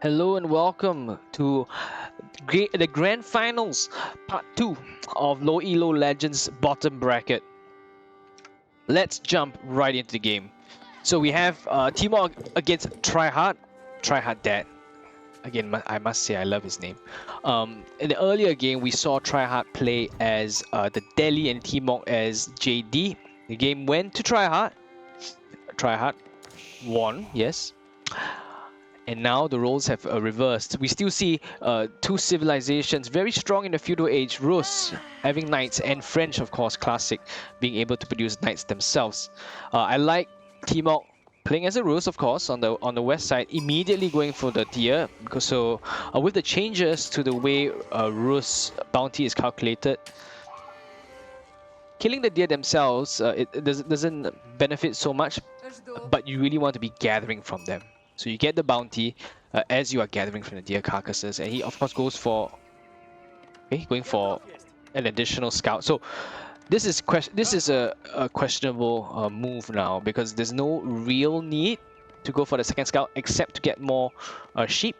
Hello and welcome to the Grand Finals, Part 2 of Elo Legends bottom bracket. Let's jump right into the game. So we have Timor against Tryhard Dad. Again, I must say I love his name. In the earlier game, we saw Tryhard play as the Delhi and Timor as JD. The game went to Tryhard. Tryhard won, yes. And now the roles have reversed. We still see two civilizations very strong in the feudal age, Rus having knights, and French, of course, classic, being able to produce knights themselves. I like Timok playing as a Rus, of course, on the west side, immediately going for the deer, because with the changes to the way Rus bounty is calculated, killing the deer themselves it doesn't benefit so much, but you really want to be gathering from them. So you get the bounty as you are gathering from the deer carcasses, and he of course goes for going for an additional scout. So this is a questionable move now, because there's no real need to go for the second scout except to get more sheep.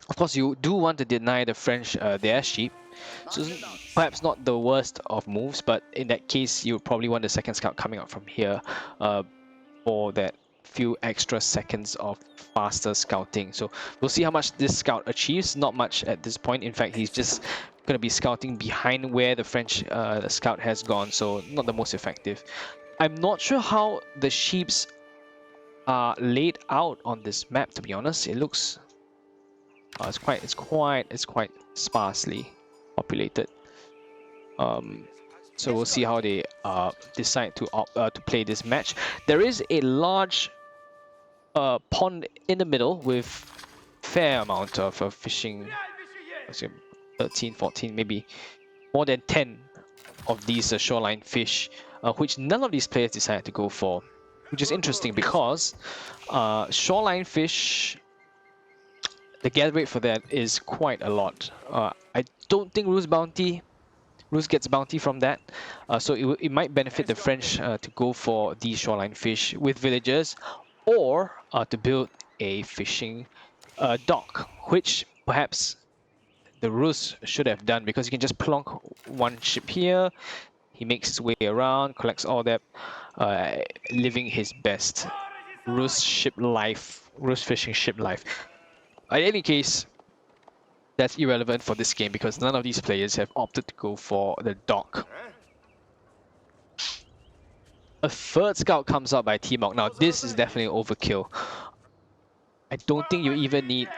Of course, you do want to deny the French their sheep, so perhaps not the worst of moves, but in that case you probably want the second scout coming out from here for that few extra seconds of faster scouting. So we'll see how much this scout achieves. Not much at this point. In fact, he's just going to be scouting behind where the French scout has gone, so not the most effective. I'm not sure how the sheeps are laid out on this map, to be honest. It looks it's quite sparsely populated. So we'll see how they decide to play this match. There is a large pond in the middle with fair amount of fishing. 13, 14, maybe more than 10 of these shoreline fish, which none of these players decided to go for, which is interesting because shoreline fish, the gather rate for that is quite a lot. I don't think Rus gets bounty from that, so it might benefit the French to go for these shoreline fish with villagers, or to build a fishing dock, which perhaps the Rus should have done, because you can just plonk one ship here, he makes his way around, collects all that, living his best Rus fishing ship life. In any case, that's irrelevant for this game because none of these players have opted to go for the dock. A third scout comes out by Timok. Now this is definitely overkill. I don't think you even need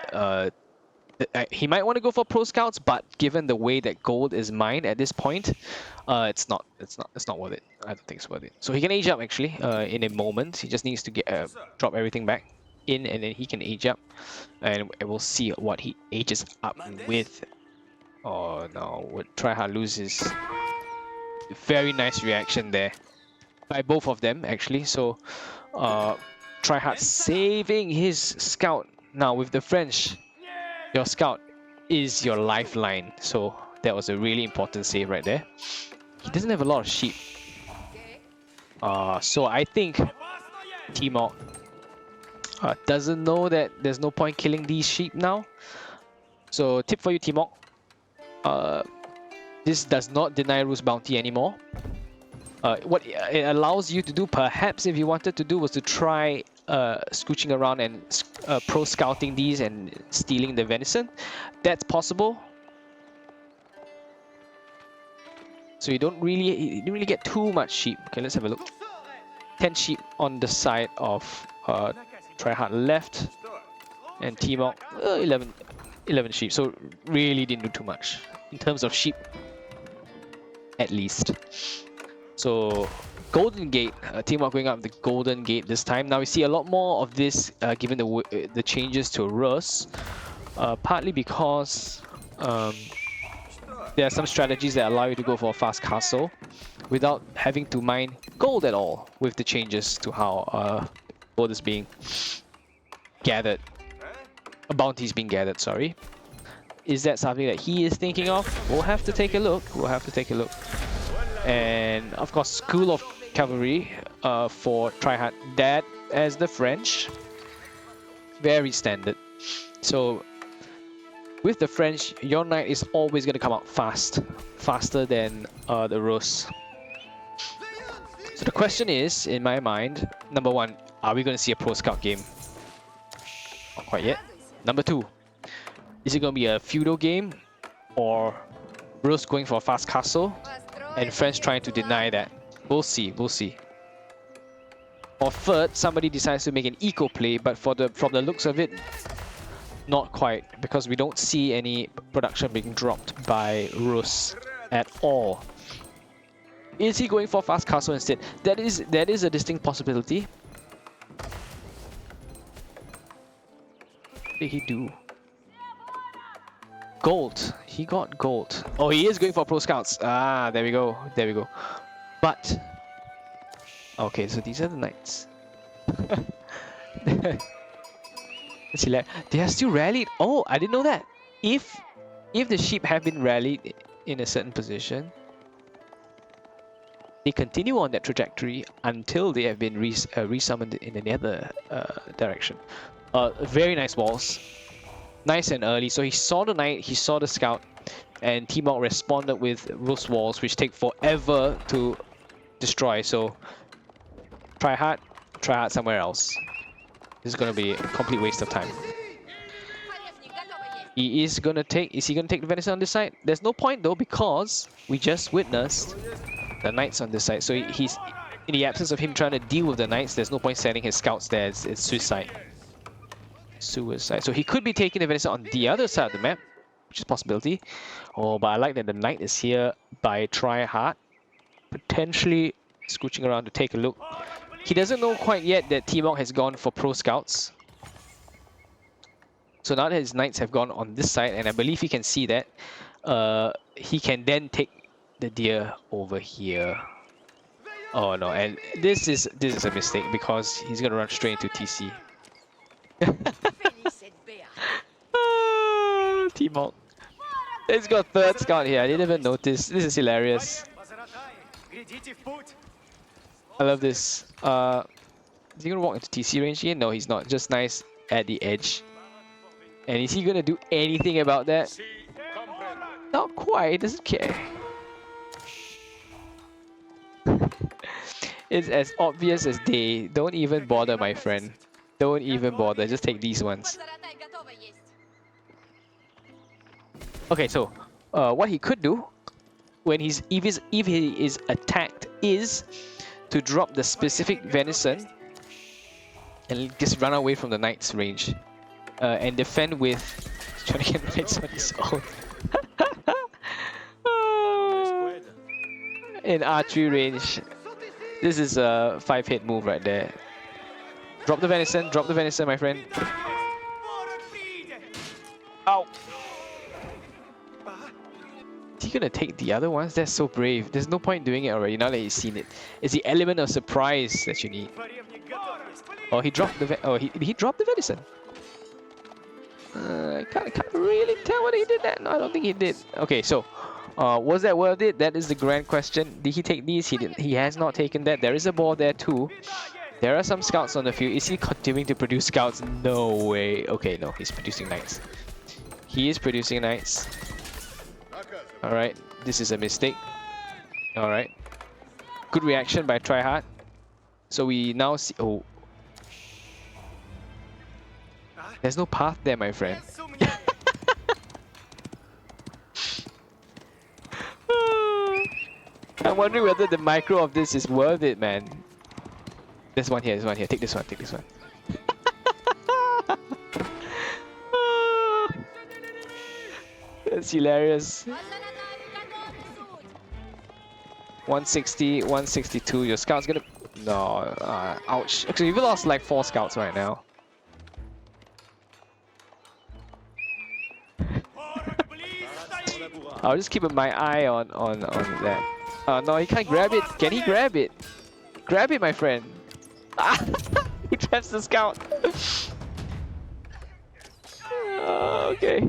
he might want to go for pro scouts, but given the way that gold is mined at this point, it's not worth it. I don't think it's worth it. So he can age up actually in a moment. He just needs to get drop everything back in, and then he can age up, and we'll see what he ages up with. Oh no, would Tryhard loses? Very nice reaction there by both of them actually. So Tryhard saving his scout. Now with the French, your scout is your lifeline, so that was a really important save right there. He doesn't have a lot of sheep, so I think Timor doesn't know that there's no point killing these sheep now. So tip for you, Timok, this does not deny Rus bounty anymore. What it allows you to do, perhaps if you wanted to do, was to try scooching around and pro scouting these and stealing the venison. That's possible. So you don't really get too much sheep. Okay, let's have a look. 10 sheep on the side of Tryhard left, and Timok 11 sheep. So really didn't do too much in terms of sheep, at least. So Golden Gate, Timok going up the Golden Gate this time. Now we see a lot more of this given the changes to Rus, partly because there are some strategies that allow you to go for a fast castle without having to mine gold at all, with the changes to how gold is being gathered, bounties being gathered, sorry. Is that something that he is thinking of? We'll have to take a look. And of course, School of Cavalry for Tryhard Dad as the French. Very standard. So with the French, your knight is always going to come out faster than the Rus. So the question is, in my mind, number one, are we going to see a Pro Scout game? Not quite yet. Number two, is it going to be a feudal game, or Rus going for a fast castle, and French trying to deny that? We'll see, we'll see. Or third, somebody decides to make an eco play, but from the looks of it, not quite, because we don't see any production being dropped by Rus at all. Is he going for fast castle instead? That is a distinct possibility. What did he do? Gold. He got gold. Oh, he is going for pro scouts. Ah, there we go. There we go. But okay, so these are the knights. They are still rallied. Oh, I didn't know that. If the sheep have been rallied in a certain position, they continue on that trajectory until they have been resummoned in another direction. Very nice walls. Nice and early. So he saw the knight, he saw the scout, and T-Mog responded with Rus walls, which take forever to destroy. So Tryhard somewhere else. This is going to be a complete waste of time. Is he going to take the venison on this side? There's no point though, because we just witnessed the knights on this side. So he's, in the absence of him trying to deal with the knights, there's no point sending his scouts there. It's suicide. Suicide. So he could be taking the venison on the other side of the map, which is a possibility. Oh, but I like that the knight is here by Tryhard, potentially scooching around to take a look. He doesn't know quite yet that T-Mog has gone for pro scouts. So now that his knights have gone on this side, and I believe he can see that, he can then take the deer over here. Oh no, and this is a mistake, because he's gonna run straight into TC. T-Mog. He's got third scout here. I didn't even notice. This is hilarious. I love this. Is he gonna walk into TC range here? No, he's not. Just nice at the edge. And is he gonna do anything about that? Not quite. He doesn't care. It's as obvious as day. Don't even bother, my friend. Don't even bother. Just take these ones. Okay, so what he could do when if he is attacked is to drop the specific venison and just run away from the knight's range and defend with trying to get knights on his own. In archery range, this is a 5-hit move right there. Drop the venison, my friend. Ow! Is he gonna take the other ones? That's so brave. There's no point doing it already now that he's seen it. It's the element of surprise that you need. Oh, he dropped the he dropped the venison. I can't really tell whether he did that. No, I don't think he did. Okay, so was that worth it? That is the grand question. Did he take these? He didn't. He has not taken that. There is a ball there too. There are some scouts on the field. Is he continuing to produce scouts? No way. Okay, no, he's producing knights. He is producing knights. Alright, this is a mistake. Alright. Good reaction by Tryhard. So we now see... Oh. There's no path there, my friend. I'm wondering whether the micro of this is worth it, man. There's one here, Take this one, take this one. That's hilarious. 160, 162. Your scout's gonna... No, ouch. Actually, you've lost like 4 scouts right now. I'll just keep my eye on that. No, he can't grab it. Can he grab it? Grab it, my friend. He traps the scout. Okay.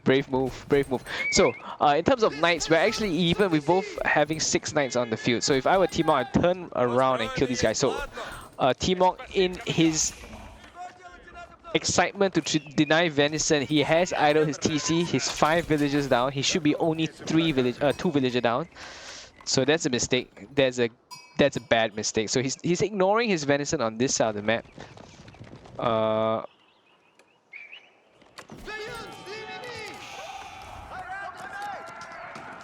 Brave move, brave move. So, in terms of knights, we're actually even with both having 6 knights on the field. So if I were T-Mog, I'd turn around and kill these guys. So, T-Mog in his excitement to deny Venison. He has idled his TC. He's 5 villagers down. He should be only 2 villager down. So that's a mistake. That's a bad mistake. So he's ignoring his Venison on this side of the map.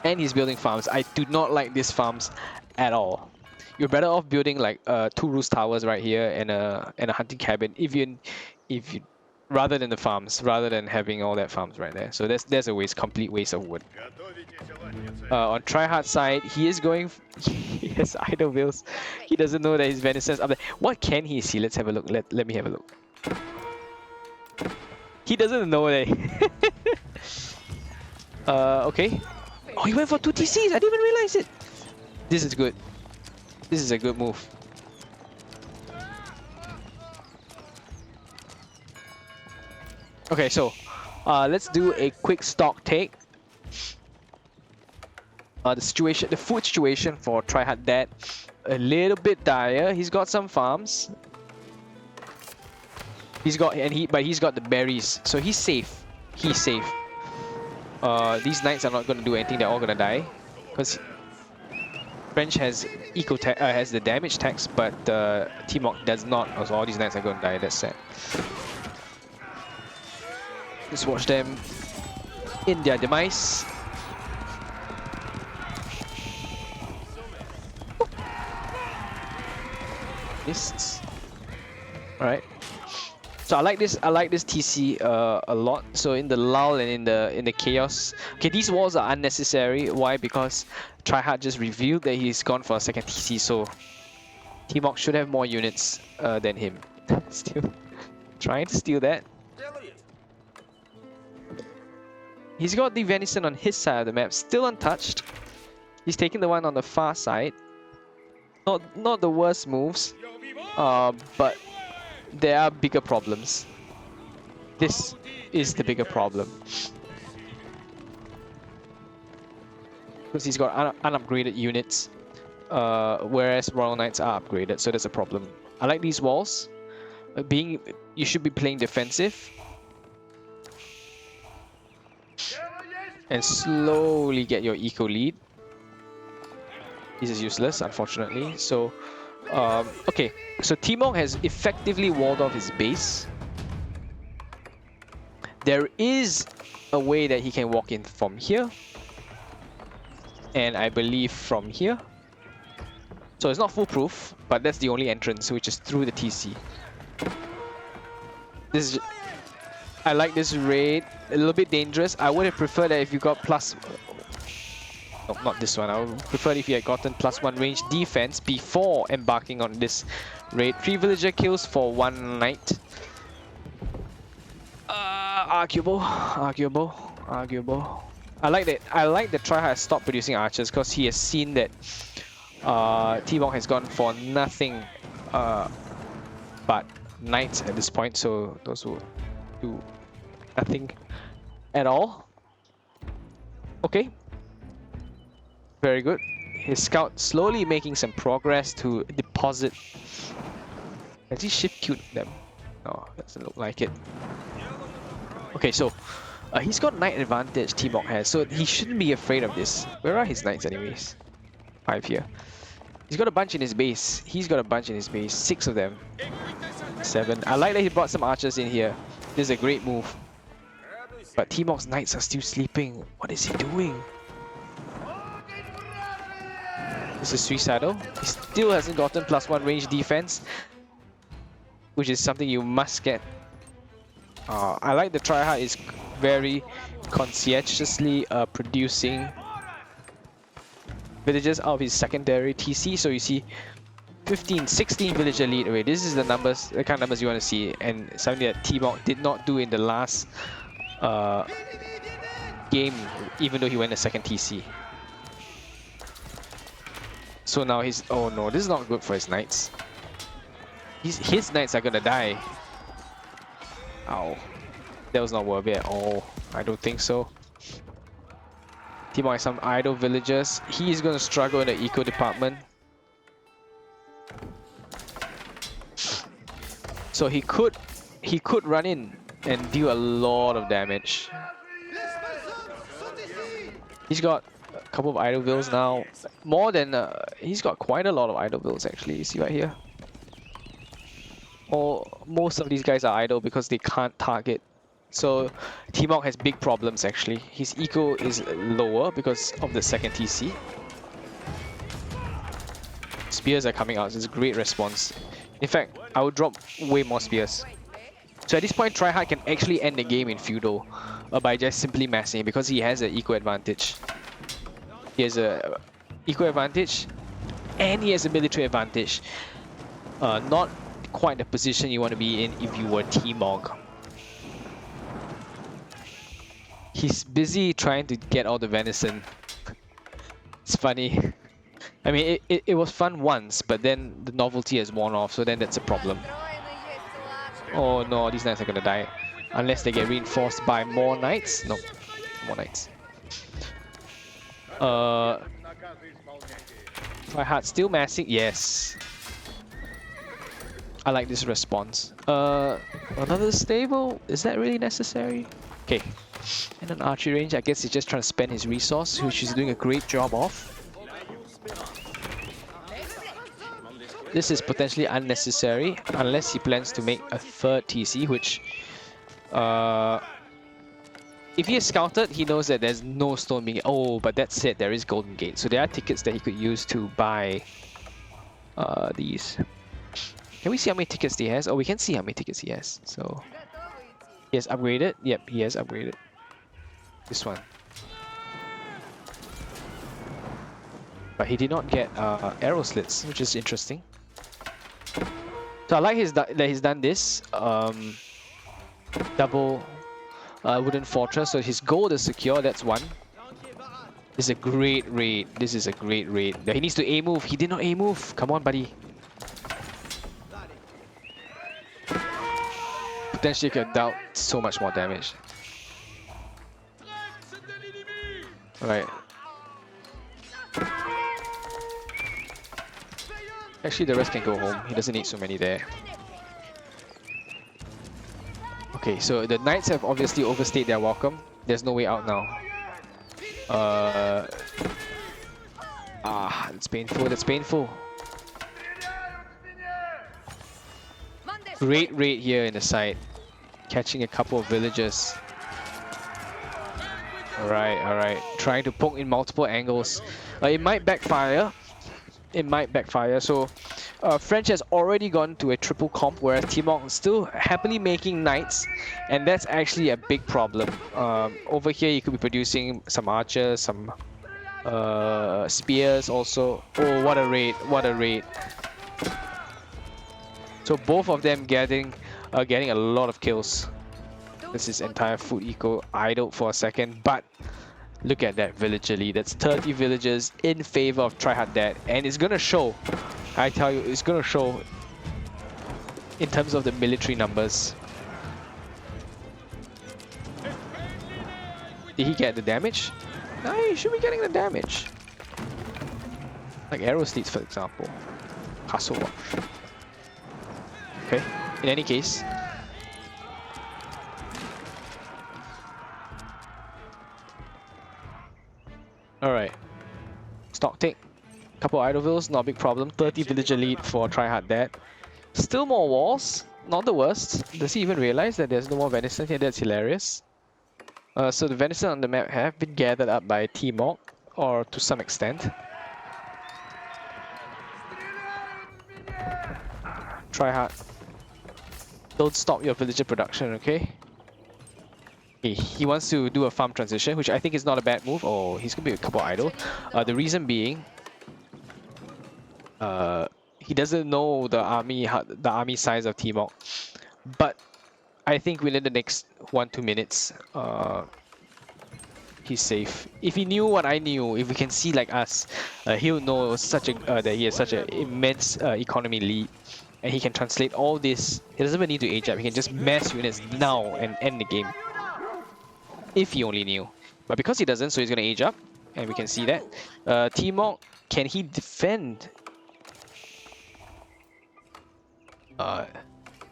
And he's building farms. I do not like these farms at all. You're better off building like 2 roost towers right here and a hunting cabin if you rather than the farms, rather than having all that farms right there. So that's a complete waste of wood. On Tryhard side, he is going. He has idle bills. He doesn't know that his Venison's up there. What can he see? Let's have a look. Let me have a look. He doesn't know that. Okay. Oh, he went for 2 TCs. I didn't even realize it. This is good. This is a good move. Okay, so let's do a quick stock take. The food situation for Tryhard Dad, a little bit dire. He's got some farms. He's got the berries, so he's safe. He's safe. These knights are not going to do anything. They're all going to die, because French has has the damage tax, but T-Mock does not. So all these knights are going to die. That's sad. Let's watch them in their demise. Mists. All right. So I like this TC a lot. So in the lull and in the chaos. Okay, these walls are unnecessary. Why? Because Tryhard just revealed that he's gone for a second TC. So T-Mock should have more units than him. Still trying to steal that. He's got the Venison on his side of the map, still untouched. He's taking the one on the far side. Not the worst moves, but there are bigger problems. This is the bigger problem. Because he's got unupgraded units, whereas Royal Knights are upgraded, so that's a problem. I like these walls. You should be playing defensive. And slowly get your eco lead. This is useless, unfortunately. So, okay. So T-Mock has effectively walled off his base. There is a way that he can walk in from here. And I believe from here. So it's not foolproof, but that's the only entrance, which is through the TC. I like this raid. A little bit dangerous. I would have preferred that if you got plus... No, not this one. I would prefer if you had gotten +1 range defense before embarking on this raid. 3 villager kills for 1 knight. Arguable. I like that Tryhard has stopped producing archers because he has seen that T-Mock has gone for nothing but knights at this point. So those will do nothing at all. Okay. Very good. His scout slowly making some progress to deposit. Has he shift queued them? No, doesn't look like it. Okay, so he's got knight advantage, T-Mock has, so he shouldn't be afraid of this. Where are his knights anyways? 5 here. He's got a bunch in his base. 6 of them. 7. I like that he brought some archers in here. This is a great move. But T-Mock's knights are still sleeping. What is he doing? This is suicidal. He still hasn't gotten +1 range defense, which is something you must get. I like the Tryhard is very conscientiously producing villagers out of his secondary TC. So you see 15, 16 villager lead away. This is the numbers, the kind of numbers you want to see, and something that T-Mock did not do in the last game, even though he went a second TC. So now he's... Oh no, this is not good for his knights. His knights are gonna die. Ow. That was not worth it at all. I don't think so. T-Mock has some idle villagers. He is gonna struggle in the eco department. So he could he could run in and deal a lot of damage. He's got a couple of idle bills now. More than he's got quite a lot of idle bills actually. You see right here. Most of these guys are idle because they can't target. So T-Mog has big problems actually. His eco is lower because of the second TC. Spears are coming out, so it's a great response. In fact, I would drop way more spears. So at this point, Tryhard can actually end the game in feudal by just simply massing because he has an eco advantage. He has a eco advantage and he has a military advantage. Not quite the position you want to be in if you were T-Mog. He's busy trying to get all the venison. It's funny. I mean, it was fun once, but then the novelty has worn off, so then that's a problem. Oh no, these knights are gonna die. Unless they get reinforced by more knights. No, more knights. Tryhard still massing. Yes. I like this response. Another stable? Is that really necessary? Okay. And an archery range, I guess he's just trying to spend his resource, which he's doing a great job of. This is potentially unnecessary, unless he plans to make a third TC, which... if he is scouted, he knows that there's no stone being... Oh, but that said, there is Golden Gate, so there are tickets that he could use to buy these. Can we see how many tickets he has? Oh, we can see how many tickets he has. So he has upgraded. Yep, he has upgraded. This one. But he did not get arrow slits, which is interesting. So I like that he's done this. Double wooden fortress. So his gold is secure. That's one. This is a great raid. This is a great raid. He needs to A move. He did not A move. Come on, buddy. Potentially could have dealt so much more damage. Alright. Actually, the rest can go home. He doesn't need so many there. Okay, so the knights have obviously overstayed their welcome. There's no way out now. That's painful. That's painful. Great raid here in the side. Catching a couple of villagers. Alright. Trying to poke in multiple angles. It might backfire. It might backfire. So, French has already gone to a triple comp, whereas T-Mog is still happily making knights, and that's actually a big problem. Over here, you could be producing some archers, some spears also. Oh, what a raid! What a raid! So both of them getting a lot of kills. This is entire food eco idled for a second, but look at that villager lead. That's 30 villagers in favor of Tryhard Dad, and it's gonna show. I tell you, it's gonna show in terms of the military numbers. Did he get the damage? No, he should be getting the damage. Like arrow slits, for example. Castle Watch. Okay, in any case. Alright. Stock take. Couple idle vills, not a big problem. 30 villager lead for Tryhard Dad. Still more walls, not the worst. Does he even realize that there's no more venison here? That's hilarious. So the venison on the map have been gathered up by T-Mog, or to some extent. Tryhard. Don't stop your villager production, okay? He wants to do a farm transition, which I think is not a bad move. Oh, he's gonna be a couple idle. The reason being, he doesn't know the army size of T-Mog. But I think within the next 1-2 minutes, he's safe. If he knew what I knew, if we can see like us, he'll know that he has such an immense economy lead. And he can translate all this. He doesn't even need to age up. He can just mass units now and end the game. If he only knew. But because he doesn't, so he's going to age up. And we can see that. T-Mog, can he defend?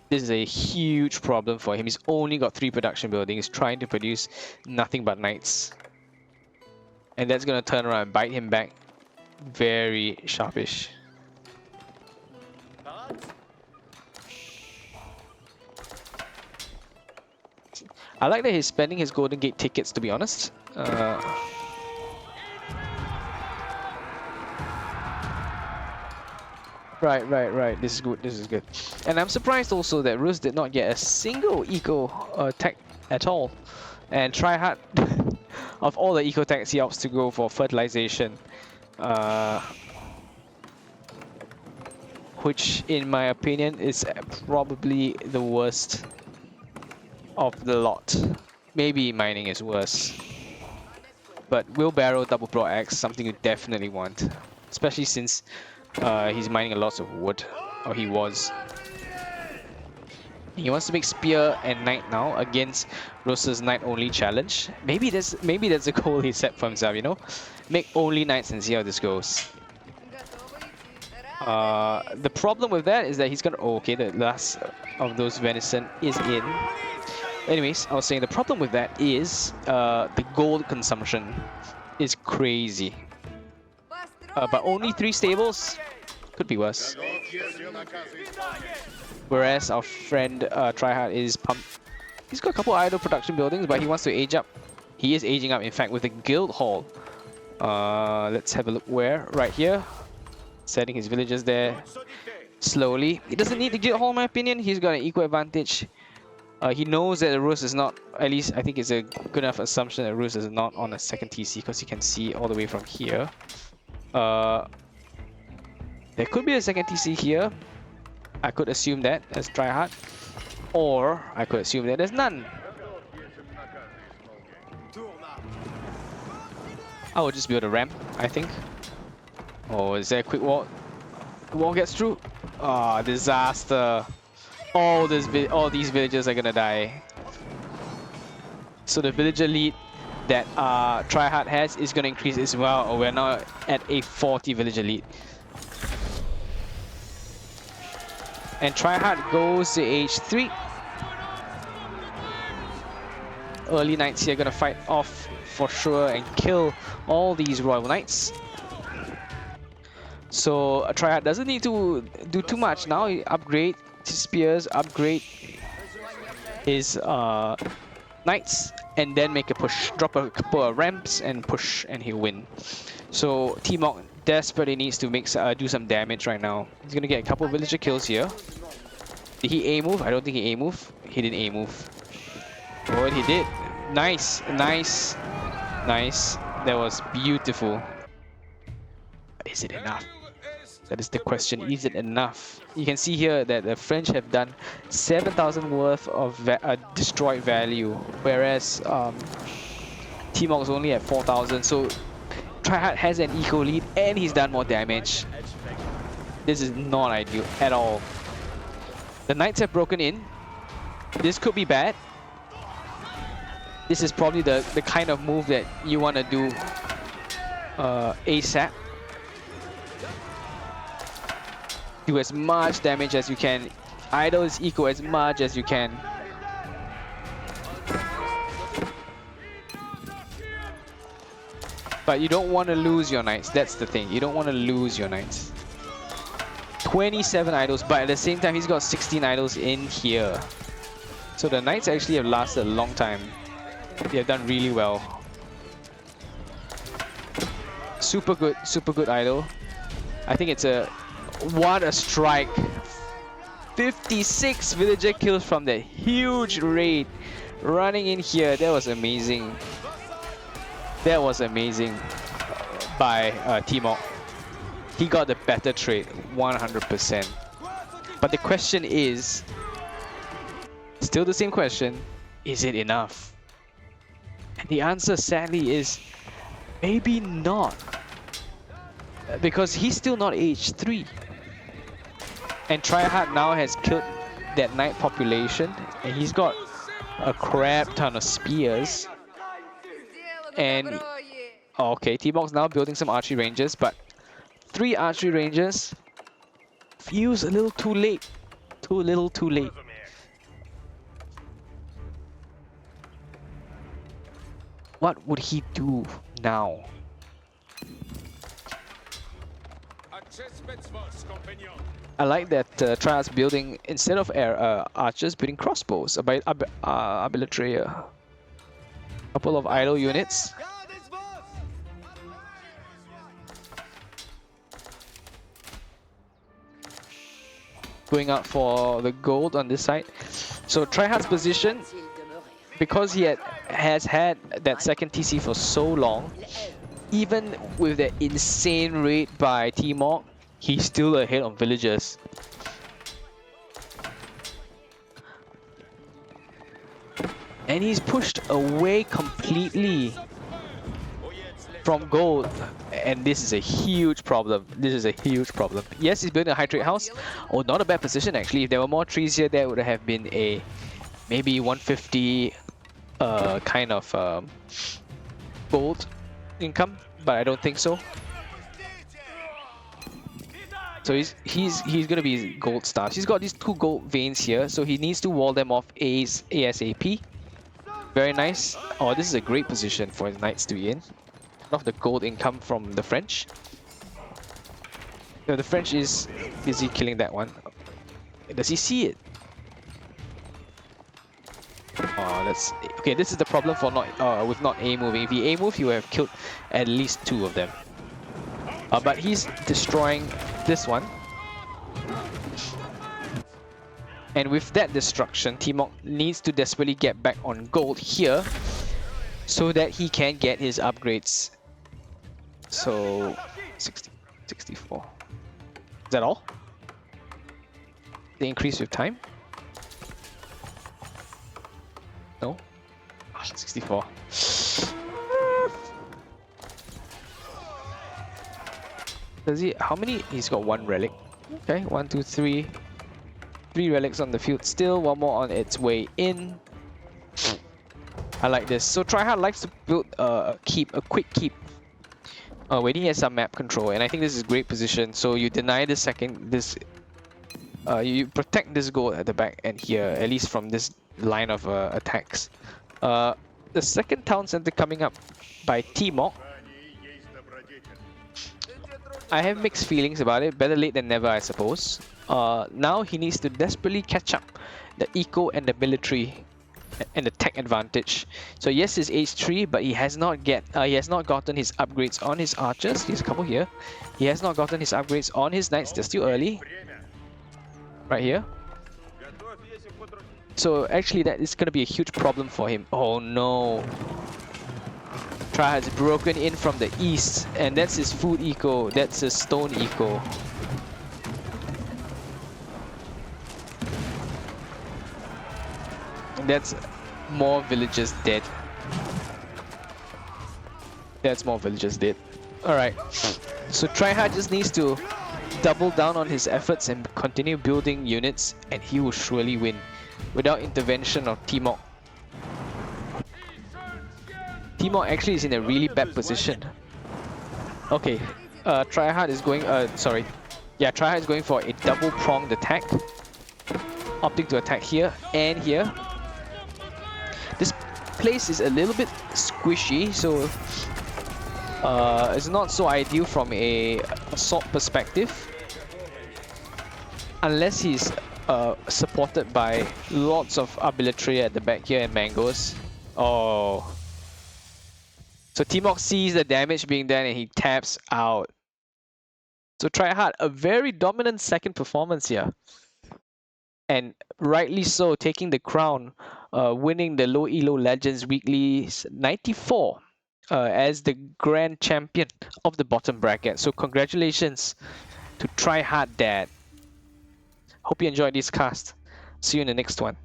This is a huge problem for him. He's only got 3 production buildings, trying to produce nothing but knights. And that's gonna turn around and bite him back. Very sharpish. I like that he's spending his Golden Gate tickets, to be honest. Right. This is good. This is good. And I'm surprised also that Rus did not get a single eco tech at all. And Tryhard, of all the eco techs, he opts to go for fertilization, which, in my opinion, is probably the worst of the lot. Maybe mining is worse. But wheelbarrow double broad axe, something you definitely want, especially since he's mining a lot of wood, or he was. He wants to make spear and knight now against Rus's knight only challenge. Maybe that's a goal he set for himself, you know? Make only knights and see how this goes. The problem with that is that he's gonna... Oh, okay, the last of those venison is in. Anyways, I was saying the problem with that is the gold consumption is crazy. But only 3 stables? Could be worse. Whereas our friend Tryhard is pumped. He's got a couple idle production buildings, but he wants to age up. He is aging up, in fact, with the guild hall. Let's have a look where. Right here. Setting his villagers there slowly. He doesn't need the guild hall, in my opinion. He's got an equal advantage. He knows that the Rus is not, at least I think it's a good enough assumption that Rus is not on a second TC, because you can see all the way from here. There could be a second TC here. I could assume that as Tryhard, or I could assume that there's none. I will just build a ramp, I think. Oh, is there a quick wall? The wall gets through. Ah, disaster. All these villagers are gonna die. So the villager lead that Tryhard has is gonna increase as well. Oh, we're now at a 40 villager lead. And Tryhard goes to age 3. Early knights here gonna fight off for sure and kill all these royal knights. So Tryhard doesn't need to do too much now. He upgrade his spears, upgrade his knights, and then make a push. Drop a couple of ramps and push, and he'll win. So T-Mok desperately needs to make do some damage right now. He's gonna get a couple of villager kills here. Did he A move? I don't think he A move. He didn't A move. Oh, and he did. Nice, nice, nice. That was beautiful. But is it enough? That is the question. Is it enough? You can see here that the French have done 7,000 worth of destroyed value, whereas T-Mok is only at 4,000. So Tryhard has an eco lead and he's done more damage. This is not ideal at all. The knights have broken in. This could be bad. This is probably the kind of move that you want to do ASAP. Do as much damage as you can. Idle is eco as much as you can. But you don't want to lose your knights. That's the thing. You don't want to lose your knights. 27 idols, but at the same time, he's got 16 idols in here. So the knights actually have lasted a long time. They have done really well. Super good idol. I think it's a... What a strike. 56 villager kills from that huge raid. Running in here, that was amazing. That was amazing by T-Mok. He got the better trade, 100%. But the question is, still the same question, is it enough? And the answer sadly is, maybe not. Because he's still not age 3. And Tryhard now has killed that knight population, and he's got a crap ton of spears. And okay, T-Mok's now building some archery ranges, but 3 archery ranges feels a little too late. Too little too late. What would he do now? I like that Tryhard's building, instead of archers, building crossbows, artillery, a couple of idle units. Going out for the gold on this side. So Tryhard's position, because he has had that second TC for so long, even with that insane raid by T-Mog, he's still ahead on villagers. And he's pushed away completely from gold. And this is a huge problem. This is a huge problem. Yes, he's building a high trade house. Oh, not a bad position actually. If there were more trees here, there would have been a maybe 150 kind of gold income, but I don't think so. So he's gonna be gold stars. He's got these 2 gold veins here, so he needs to wall them off ASAP. Very nice. Oh, this is a great position for his knights to be in. Of the gold income from the French. No, the French is busy killing that one. Does he see it? Oh, that's okay. This is the problem for with not A moving. If he A moved, he would have killed at least 2 of them. But he's destroying this one. And with that destruction, T-Mog needs to desperately get back on gold here so that he can get his upgrades. So 60, 64. Is that all? They increase with time? No? 64. Does he? How many? He's got 1 relic. Okay, 1, 2, 3. 3 relics on the field. Still 1 more on its way in. I like this. So Tryhard likes to build a quick keep. When he has some map control, and I think this is a great position. So you deny the you protect this goal at the back and here, at least from this line of attacks. The second town center coming up by T-Mog. I have mixed feelings about it. Better late than never, I suppose. Now he needs to desperately catch up the eco and the military and the tech advantage. So yes, it's H3, but he has not gotten his upgrades on his archers. There's a couple here. He has not gotten his upgrades on his knights. They're still early. Right here. So actually that is going to be a huge problem for him. Oh no. Tryhard has broken in from the east, and that's his food eco. That's his stone eco. That's more villagers dead. That's more villagers dead. Alright. So Tryhard just needs to double down on his efforts and continue building units, and he will surely win without intervention of T-Mog. T-Mog actually is in a really bad position. Okay. Tryhard is going Tryhard is going for a double pronged attack. Opting to attack here and here. This place is a little bit squishy, so it's not so ideal from a assault perspective. Unless he's supported by lots of artillery at the back here and mangoes. Oh. So T-Mog sees the damage being done and he taps out. So Tryhard, a very dominant second performance here. And rightly so, taking the crown, winning the Elo Legends Weeklies 94 as the grand champion of the bottom bracket. So congratulations to Tryhard Dad. Hope you enjoyed this cast. See you in the next one.